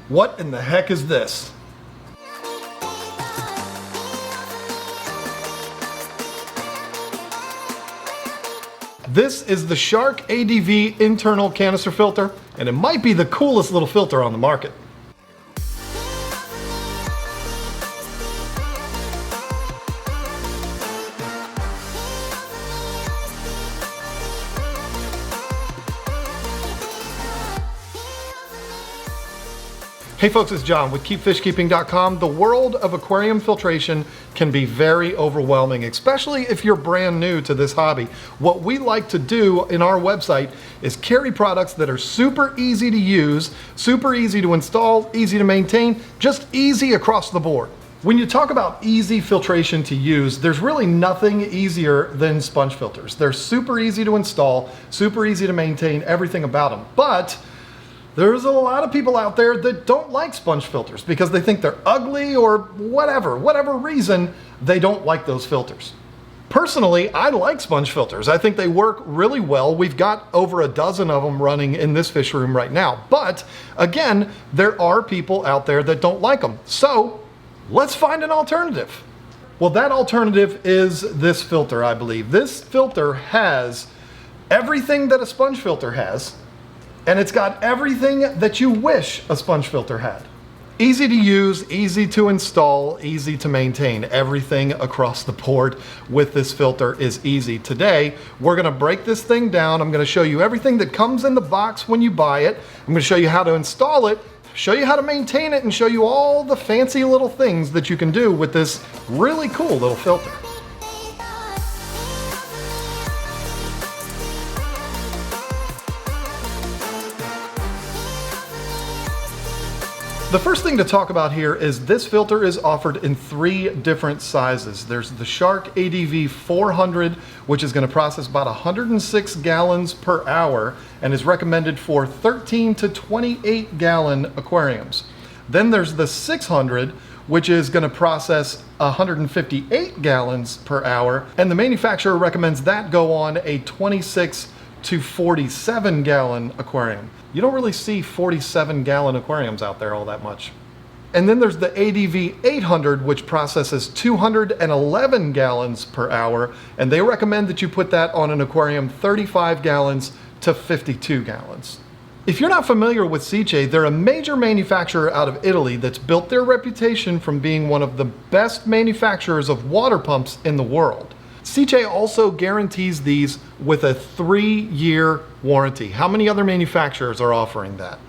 What in the heck is this? This is the Shark ADV internal canister filter, and it might be the coolest little filter on the market. Hey folks, it's John with KeepFishKeeping.com. The world of aquarium filtration can be very overwhelming, especially if you're brand new to this hobby. What we like to do in our website is carry products that are super easy to use, super easy to install, easy to maintain, just easy across the board. When you talk about easy filtration to use, there's really nothing easier than sponge filters. They're super easy to install, super easy to maintain, everything about them. But there's a lot of people out there that don't like sponge filters because they think they're ugly or whatever reason, they don't like those filters. Personally, I like sponge filters. I think they work really well. We've got over a dozen of them running in this fish room right now. But again, there are people out there that don't like them. So let's find an alternative. Well, that alternative is this filter, I believe. This filter has everything that a sponge filter has, and it's got everything that you wish a sponge filter had. Easy to use, easy to install, easy to maintain. Everything across the board with this filter is easy. Today, we're gonna break this thing down. I'm gonna show you everything that comes in the box when you buy it. I'm gonna show you how to install it, show you how to maintain it, and show you all the fancy little things that you can do with this really cool little filter. The first thing to talk about here is this filter is offered in 3 different sizes. There's the Shark ADV 400, which is going to process about 106 gallons per hour and is recommended for 13 to 28 gallon aquariums. Then there's the 600, which is going to process 158 gallons per hour, and the manufacturer recommends that go on a 26 to 47 gallon aquarium. You don't really see 47 gallon aquariums out there all that much. And then there's the ADV 800, which processes 211 gallons per hour, and they recommend that you put that on an aquarium 35 gallons to 52 gallons. If you're not familiar with Sicce, they're a major manufacturer out of Italy that's built their reputation from being one of the best manufacturers of water pumps in the world. Sicce also guarantees these with a 3-year warranty. How many other manufacturers are offering that?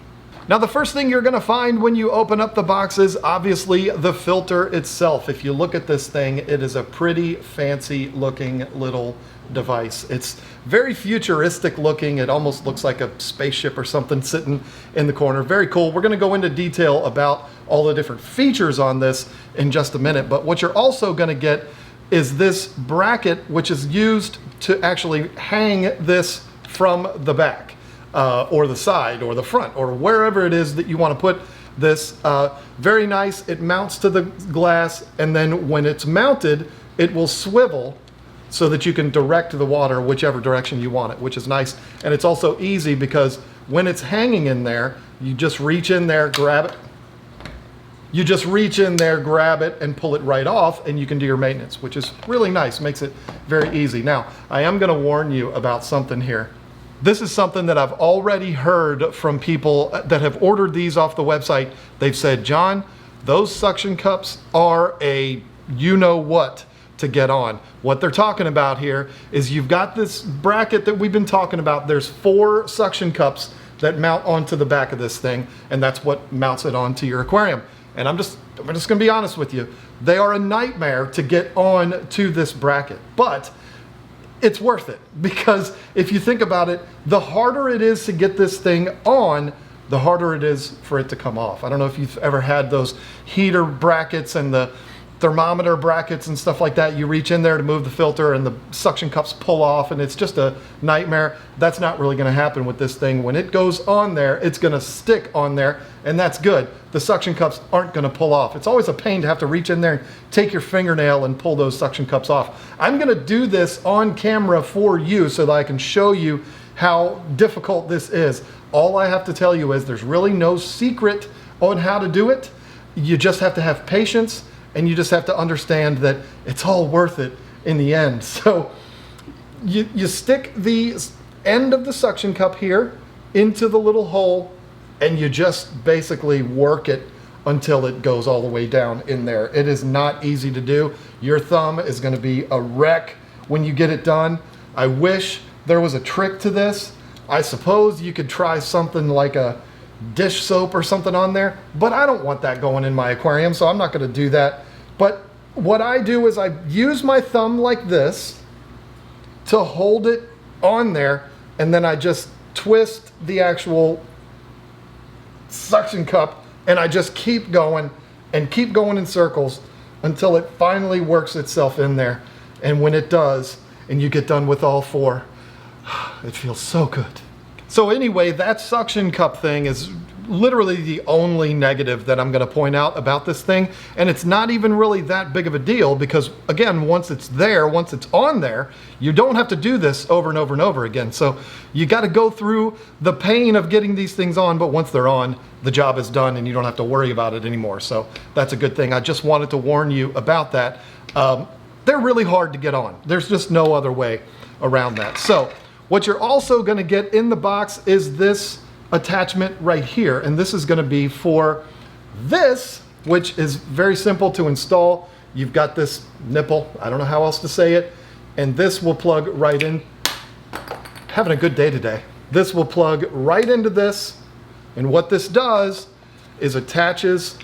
Now, the first thing you're gonna find when you open up the box is obviously the filter itself. If you look at this thing, it is a pretty fancy looking little device. It's very futuristic looking. It almost looks like a spaceship or something sitting in the corner. Very cool. We're gonna go into detail about all the different features on this in just a minute, but what you're also gonna get is this bracket, which is used to actually hang this from the back or the side or the front or wherever it is that you want to put this. Very nice. It mounts to the glass, and then when it's mounted, it will swivel so that you can direct the water whichever direction you want it, which is nice. And it's also easy because when it's hanging in there, you just reach in there, grab it. You just reach in there, grab it, and pull it right off, and you can do your maintenance, which is really nice, makes it very easy. Now, I am gonna warn you about something here. This is something that I've already heard from people that have ordered these off the website. They've said, John, those suction cups are a you-know-what to get on. What they're talking about here is you've got this bracket that we've been talking about. There's 4 suction cups that mount onto the back of this thing, and that's what mounts it onto your aquarium. And I'm just gonna be honest with you. They are a nightmare to get on to this bracket, but it's worth it, because if you think about it, the harder it is to get this thing on, the harder it is for it to come off. I don't know if you've ever had those heater brackets and the thermometer brackets and stuff like that. You reach in there to move the filter and the suction cups pull off, and it's just a nightmare. That's not really gonna happen with this thing. When it goes on there, it's gonna stick on there, and that's good. The suction cups aren't gonna pull off. It's always a pain to have to reach in there and take your fingernail and pull those suction cups off. I'm gonna do this on camera for you so that I can show you how difficult this is. All I have to tell you is there's really no secret on how to do it. You just have to have patience, and you just have to understand that it's all worth it in the end. So you stick the end of the suction cup here into the little hole, and you just basically work it until it goes all the way down in there. It is not easy to do. Your thumb is going to be a wreck when you get it done. I wish there was a trick to this. I suppose you could try something like a dish soap or something on there, but I don't want that going in my aquarium, so I'm not going to do that. But what I do is I use my thumb like this to hold it on there, and then I just twist the actual suction cup, and I just keep going and keep going in circles until it finally works itself in there. And when it does, and you get done with all four, it feels so good. So anyway, that suction cup thing is literally the only negative that I'm going to point out about this thing, and it's not even really that big of a deal because, again, once it's there, once it's on there, you don't have to do this over and over and over again. So you got to go through the pain of getting these things on, but once they're on, the job is done and you don't have to worry about it anymore. So that's a good thing. I just wanted to warn you about that. They're really hard to get on. There's just no other way around that. So what you're also going to get in the box is this attachment right here, and this is going to be for this, which is very simple to install. You've got this nipple, I don't know how else to say it, and this will plug right in. Having a good day today. This will plug right into this, and what this does is attaches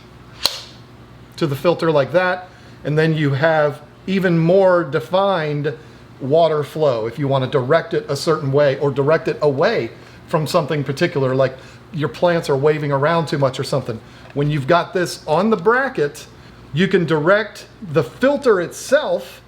to the filter like that, and then you have even more defined water flow if you want to direct it a certain way or direct it away from something particular, like your plants are waving around too much or something. When you've got this on the bracket, you can direct the filter itself,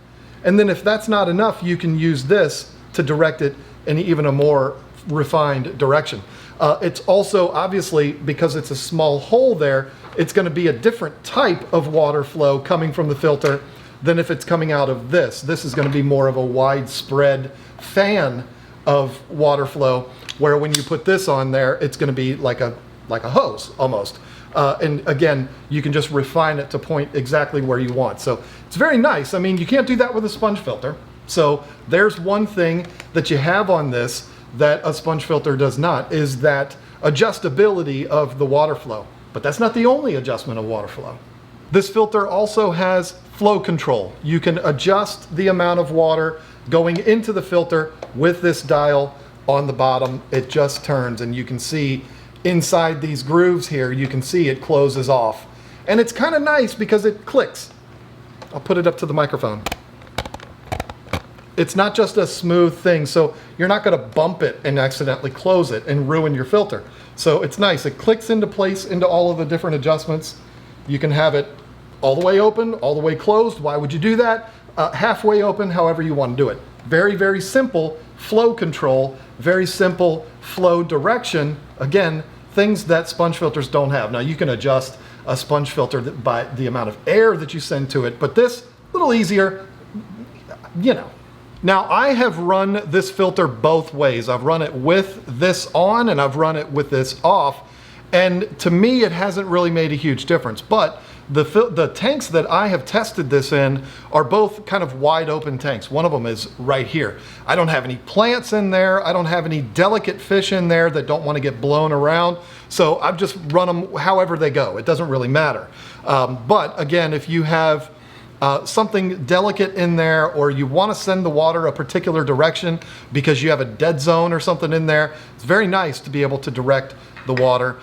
and then if that's not enough, you can use this to direct it in even a more refined direction. It's also, obviously, because it's a small hole there, it's going to be a different type of water flow coming from the filter than if it's coming out of this. This is going to be more of a widespread fan of water flow, where when you put this on there, it's going to be like a hose almost. And again, you can just refine it to point exactly where you want. So it's very nice. I mean, you can't do that with a sponge filter. So there's one thing that you have on this that a sponge filter does not, is that adjustability of the water flow. But that's not the only adjustment of water flow. This filter also has flow control. You can adjust the amount of water going into the filter with this dial on the bottom. It just turns, and you can see inside these grooves here, you can see it closes off. And it's kind of nice because it clicks. I'll put it up to the microphone. It's not just a smooth thing, so you're not going to bump it and accidentally close it and ruin your filter. So it's nice. It clicks into place into all of the different adjustments. You can have it all the way open, all the way closed. Why would you do that? Halfway open, however you want to do it. Very, very simple flow control, very simple flow direction. Again, things that sponge filters don't have. Now, you can adjust a sponge filter by the amount of air that you send to it, but this, a little easier, you know. Now, I have run this filter both ways. I've run it with this on and I've run it with this off. And to me, it hasn't really made a huge difference. But the tanks that I have tested this in are both kind of wide open tanks. One of them is right here. I don't have any plants in there. I don't have any delicate fish in there that don't want to get blown around. So I've just run them however they go. It doesn't really matter. But again, if you have something delicate in there, or you want to send the water a particular direction because you have a dead zone or something in there, it's very nice to be able to direct the water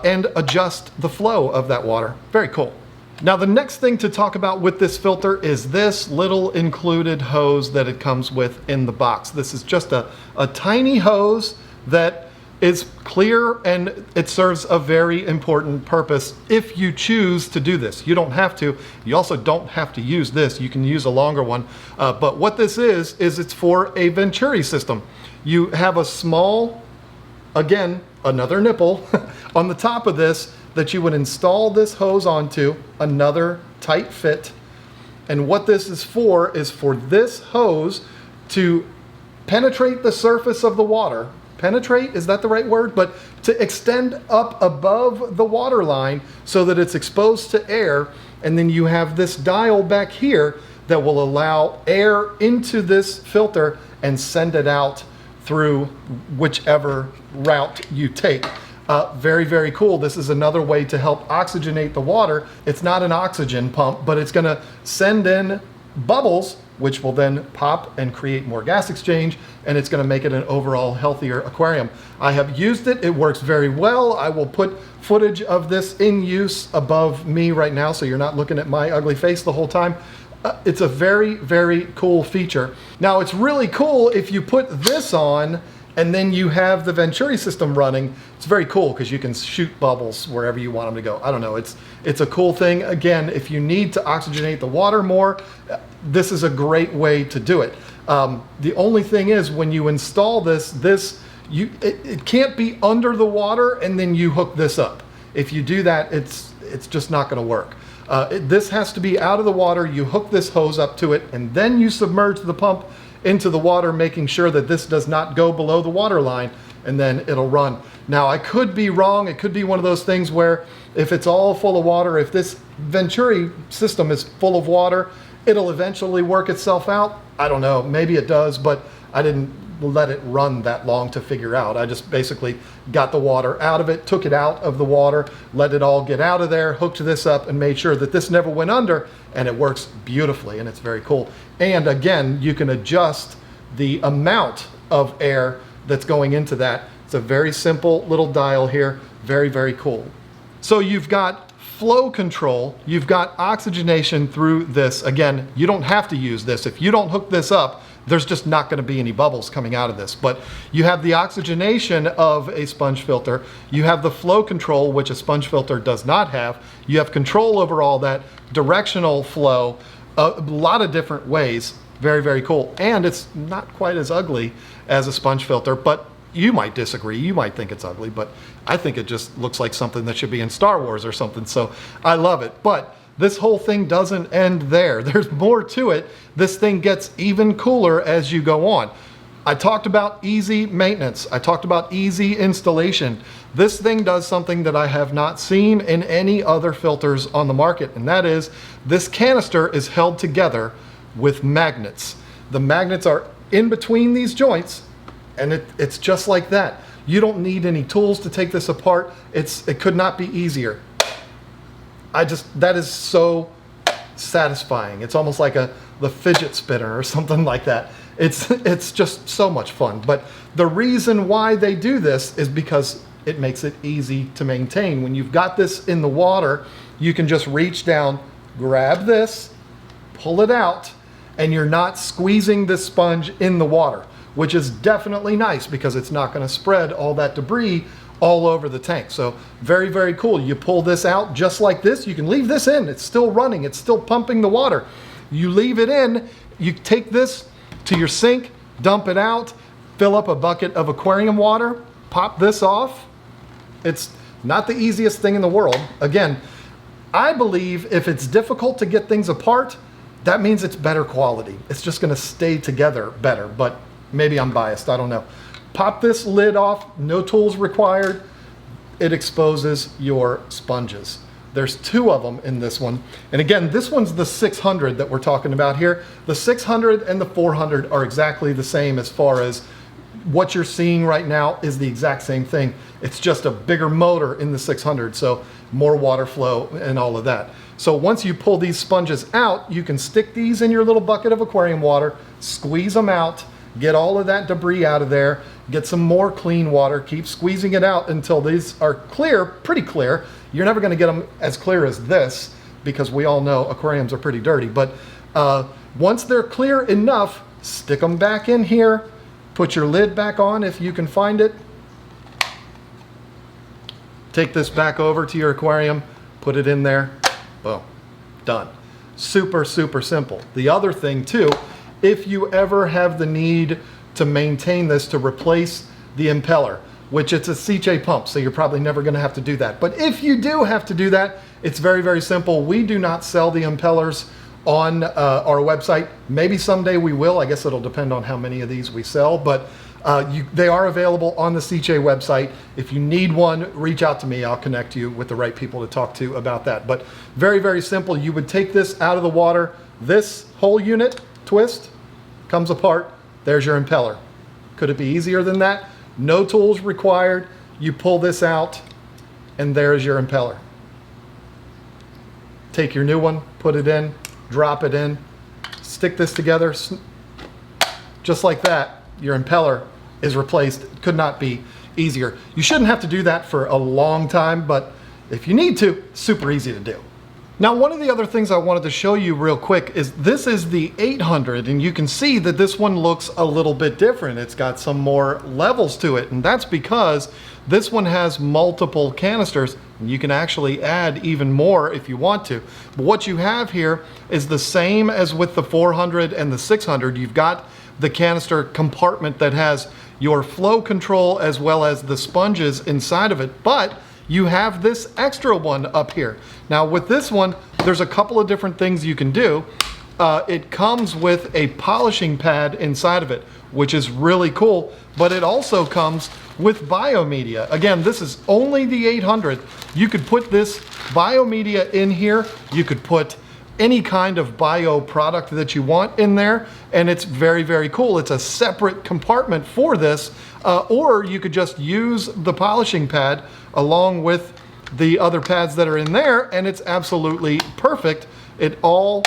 and adjust the flow of that water. Very cool. Now, the next thing to talk about with this filter is this little included hose that it comes with in the box. This is just a tiny hose that is clear, and it serves a very important purpose if you choose to do this. You don't have to. You also don't have to use this. You can use a longer one. But what this is it's for a Venturi system. You have a small, again, another nipple on the top of this that you would install this hose onto, another tight fit. And what this is for this hose to penetrate the surface of the water, penetrate, is that the right word? But to extend up above the water line so that it's exposed to air, and then you have this dial back here that will allow air into this filter and send it out through whichever route you take. Very, very cool. This is another way to help oxygenate the water. It's not an oxygen pump, but it's gonna send in bubbles, which will then pop and create more gas exchange, and it's gonna make it an overall healthier aquarium. I have used it, it works very well. I will put footage of this in use above me right now, so you're not looking at my ugly face the whole time. It's a very, very cool feature. Now, it's really cool if you put this on and then you have the Venturi system running. It's very cool because you can shoot bubbles wherever you want them to go. I don't know, it's a cool thing. Again, if you need to oxygenate the water more, this is a great way to do it. The only thing is when you install this, it can't be under the water and then you hook this up. If you do that, it's just not gonna work. This has to be out of the water. You hook this hose up to it and then you submerge the pump into the water, making sure that this does not go below the water line, and then it'll run. Now, I could be wrong. It could be one of those things where if it's all full of water, if this Venturi system is full of water, it'll eventually work itself out. I don't know, maybe it does, but I didn't let it run that long to figure out. I just basically got the water out of it, took it out of the water, let it all get out of there, hooked this up and made sure that this never went under, and it works beautifully and it's very cool. And again, you can adjust the amount of air that's going into that. It's a very simple little dial here, very, very cool. So you've got flow control, you've got oxygenation through this. Again, you don't have to use this. If you don't hook this up, there's just not going to be any bubbles coming out of this. But you have the oxygenation of a sponge filter. You have the flow control, which a sponge filter does not have. You have control over all that, directional flow, a lot of different ways. Very, very cool. And it's not quite as ugly as a sponge filter, but you might disagree. You might think it's ugly, but I think it just looks like something that should be in Star Wars or something. So I love it. But this whole thing doesn't end there. There's more to it. This thing gets even cooler as you go on. I talked about easy maintenance. I talked about easy installation. This thing does something that I have not seen in any other filters on the market, and that is this canister is held together with magnets. The magnets are in between these joints, and it's just like that. You don't need any tools to take this apart. It could not be easier. That is so satisfying. It's almost like the fidget spinner or something like that. It's just so much fun. But the reason why they do this is because it makes it easy to maintain. When you've got this in the water, you can just reach down, grab this, pull it out, and you're not squeezing this sponge in the water, which is definitely nice because it's not going to spread all that debris all over the tank. So very, very cool. You pull this out just like this. You can leave this in. It's still running. It's still pumping the water. You leave it in. You take this to your sink, dump it out, fill up a bucket of aquarium water, pop this off. It's not the easiest thing in the world. Again, I believe if it's difficult to get things apart, that means it's better quality. It's just going to stay together better, but maybe I'm biased. I don't know. Pop this lid off, no tools required. It exposes your sponges. There's two of them in this one. And again, this one's the 600 that we're talking about here. The 600 and the 400 are exactly the same as far as what you're seeing right now is the exact same thing. It's just a bigger motor in the 600, so more water flow and all of that. So once you pull these sponges out, you can stick these in your little bucket of aquarium water, squeeze them out, get all of that debris out of there, get some more clean water, keep squeezing it out until these are clear, pretty clear. You're never going to get them as clear as this because we all know aquariums are pretty dirty. But once they're clear enough, stick them back in here, put your lid back on if you can find it. Take this back over to your aquarium, put it in there, boom, done. Super, super simple. The other thing too, if you ever have the need to maintain this, to replace the impeller, which it's a CJ pump, so you're probably never going to have to do that. But if you do have to do that, it's very, very simple. We do not sell the impellers on our website. Maybe someday we will. I guess it'll depend on how many of these we sell, but They are available on the Seche website. If you need one, reach out to me. I'll connect you with the right people to talk to about that. But very, very simple. You would take this out of the water. This whole unit, twist, comes apart. There's your impeller. Could it be easier than that? No tools required. You pull this out, and there's your impeller. Take your new one, put it in, drop it in, stick this together, just like that. Your impeller is replaced. It could not be easier. You shouldn't have to do that for a long time, but if you need to, super easy to do. Now, one of the other things I wanted to show you real quick is this is the 800, and you can see that this one looks a little bit different. It's got some more levels to it, and that's because this one has multiple canisters, and you can actually add even more if you want to. But what you have here is the same as with the 400 and the 600. You've got the canister compartment that has your flow control as well as the sponges inside of it, but you have this extra one up here. Now with this one, there's a couple of different things you can do. It comes with a polishing pad inside of it, which is really cool, but it also comes with biomedia. Again, this is only the 800. You could put this biomedia in here. You could put any kind of bio product that you want in there, and it's very, very cool. It's a separate compartment for this, or you could just use the polishing pad along with the other pads that are in there, and it's absolutely perfect. It all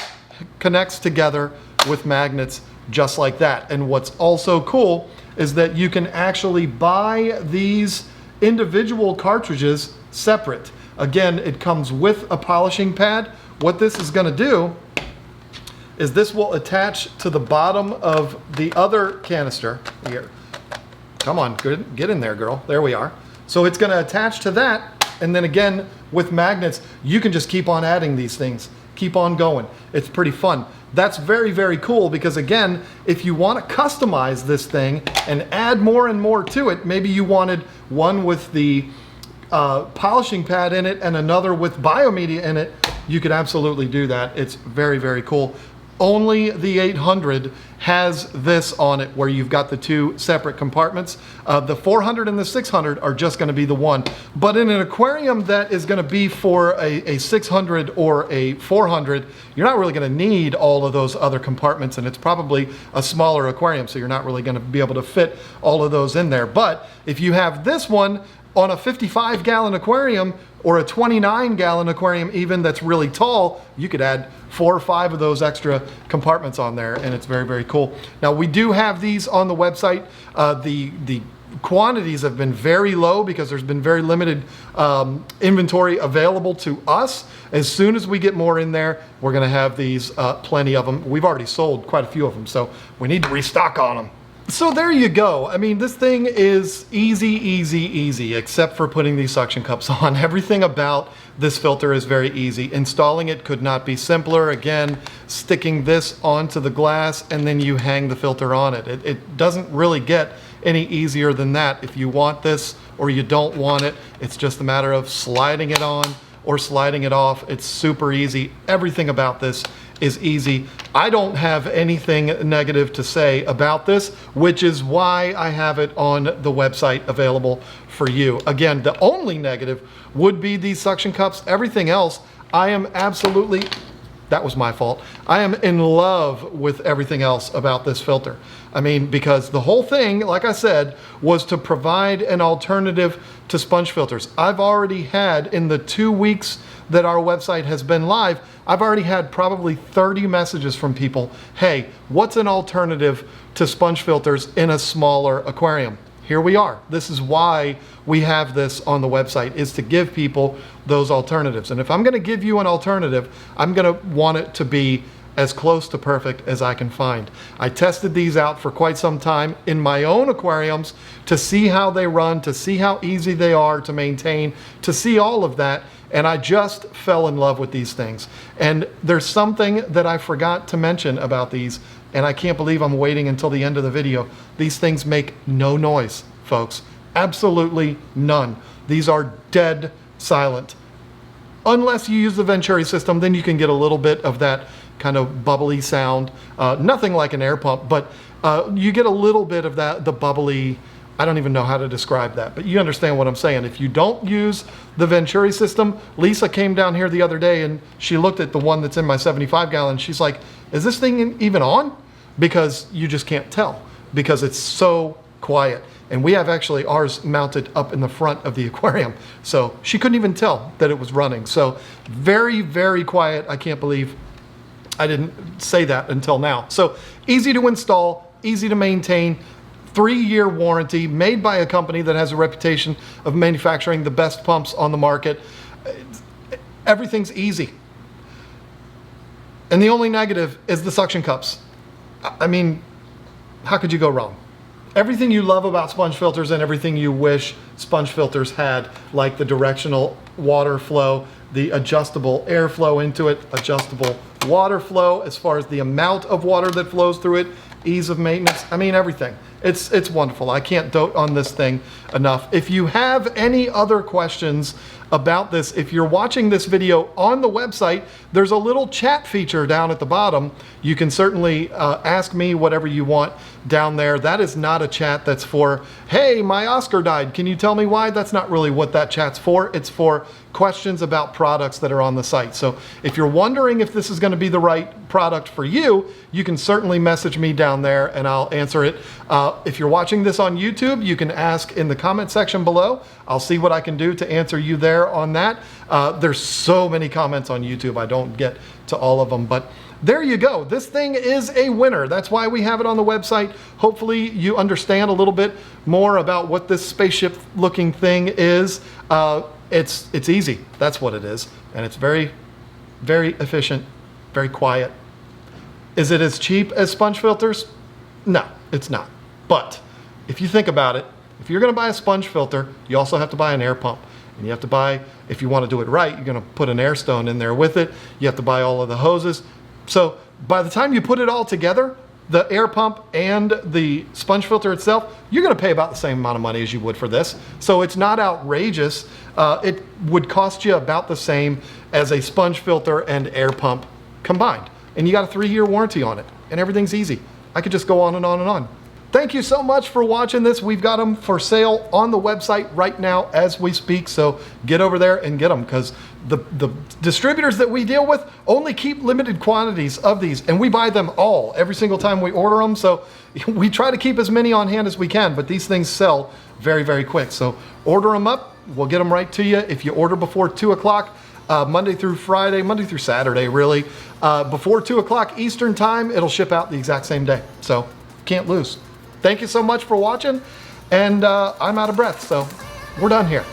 connects together with magnets just like that. And what's also cool is that you can actually buy these individual cartridges separate. Again, it comes with a polishing pad. What this is going to do is this will attach to the bottom of the other canister here. Come on, good, get in there, girl. There we are. So it's going to attach to that, and then again with magnets, you can just keep on adding these things, keep on going. It's pretty fun. That's very, very cool because again, if you want to customize this thing and add more and more to it, maybe you wanted one with the polishing pad in it and another with biomedia in it, you could absolutely do that. It's very, very cool. Only the 800 has this on it where you've got the two separate compartments. The 400 and the 600 are just going to be the one. But in an aquarium that is going to be for a 600 or a 400, you're not really going to need all of those other compartments, and it's probably a smaller aquarium, so you're not really going to be able to fit all of those in there. But if you have this one on a 55-gallon aquarium or a 29-gallon aquarium even that's really tall, you could add 4 or 5 of those extra compartments on there, and it's very, very cool. Now, we do have these on the website. The quantities have been very low because there's been very limited inventory available to us. As soon as we get more in there, we're gonna have these, plenty of them. We've already sold quite a few of them, so we need to restock on them. So there you go. I mean, this thing is easy, easy, easy, except for putting these suction cups on. Everything about this filter is very easy. Installing it could not be simpler. Again, sticking this onto the glass and then you hang the filter on it. It doesn't really get any easier than that. If you want this or you don't want it, it's just a matter of sliding it on or sliding it off. It's super easy. Everything about this is easy. I don't have anything negative to say about this, which is why I have it on the website available for you. Again, the only negative would be these suction cups. Everything else, I am absolutely, that was my fault. I am in love with everything else about this filter. I mean, because the whole thing, like I said, was to provide an alternative to sponge filters. I've already had, in the 2 weeks that our website has been live, I've already had probably 30 messages from people, hey, what's an alternative to sponge filters in a smaller aquarium? Here we are. This is why we have this on the website, is to give people those alternatives. And if I'm gonna give you an alternative, I'm gonna want it to be as close to perfect as I can find. I tested these out for quite some time in my own aquariums to see how they run, to see how easy they are to maintain, to see all of that, and I just fell in love with these things. And there's something that I forgot to mention about these, and I can't believe I'm waiting until the end of the video. These things make no noise, folks. Absolutely none. These are dead silent. Unless you use the Venturi system, then you can get a little bit of that kind of bubbly sound. Nothing like an air pump, but you get a little bit of that, the bubbly, I don't even know how to describe that, but you understand what I'm saying. If you don't use the Venturi system, Lisa came down here the other day and she looked at the one that's in my 75 gallon. She's like, is this thing even on? Because you just can't tell because it's so quiet. And we have actually ours mounted up in the front of the aquarium. So she couldn't even tell that it was running. So very, very quiet. I can't believe I didn't say that until now. So easy to install, easy to maintain. 3-year warranty, made by a company that has a reputation of manufacturing the best pumps on the market. Everything's easy. And the only negative is the suction cups. I mean, how could you go wrong? Everything you love about sponge filters and everything you wish sponge filters had, like the directional water flow, the adjustable airflow into it, adjustable water flow as far as the amount of water that flows through it, ease of maintenance, I mean everything. It's wonderful. I can't dote on this thing enough. If you have any other questions about this, if you're watching this video on the website, there's a little chat feature down at the bottom. You can certainly ask me whatever you want down there. That is not a chat that's for, hey, my Oscar died, can you tell me why? That's not really what that chat's for. It's for questions about products that are on the site. So if you're wondering if this is going to be the right product for you, you can certainly message me down there and I'll answer it. If you're watching this on YouTube, you can ask in the comment section below. I'll see what I can do to answer you there on that. There's so many comments on YouTube, I don't get to all of them, but there you go. This thing is a winner. That's why we have it on the website. Hopefully you understand a little bit more about what this spaceship looking thing is. It's easy, that's what it is. And it's very, very efficient, very quiet. Is it as cheap as sponge filters? No, it's not. But if you think about it, if you're gonna buy a sponge filter, you also have to buy an air pump. And you have to buy, if you wanna do it right, you're gonna put an air stone in there with it. You have to buy all of the hoses. So by the time you put it all together, the air pump and the sponge filter itself, you're gonna pay about the same amount of money as you would for this. So it's not outrageous. It would cost you about the same as a sponge filter and air pump combined. And you got a 3-year warranty on it and everything's easy. I could just go on and on and on. Thank you so much for watching this. We've got them for sale on the website right now as we speak. So get over there and get them because the distributors that we deal with only keep limited quantities of these and we buy them all every single time we order them. So we try to keep as many on hand as we can, but these things sell very, very quick. So order them up. We'll get them right to you. If you order before 2 o'clock, Monday through Saturday, really, before 2 o'clock Eastern time, it'll ship out the exact same day. So can't lose. Thank you so much for watching, and I'm out of breath, so we're done here.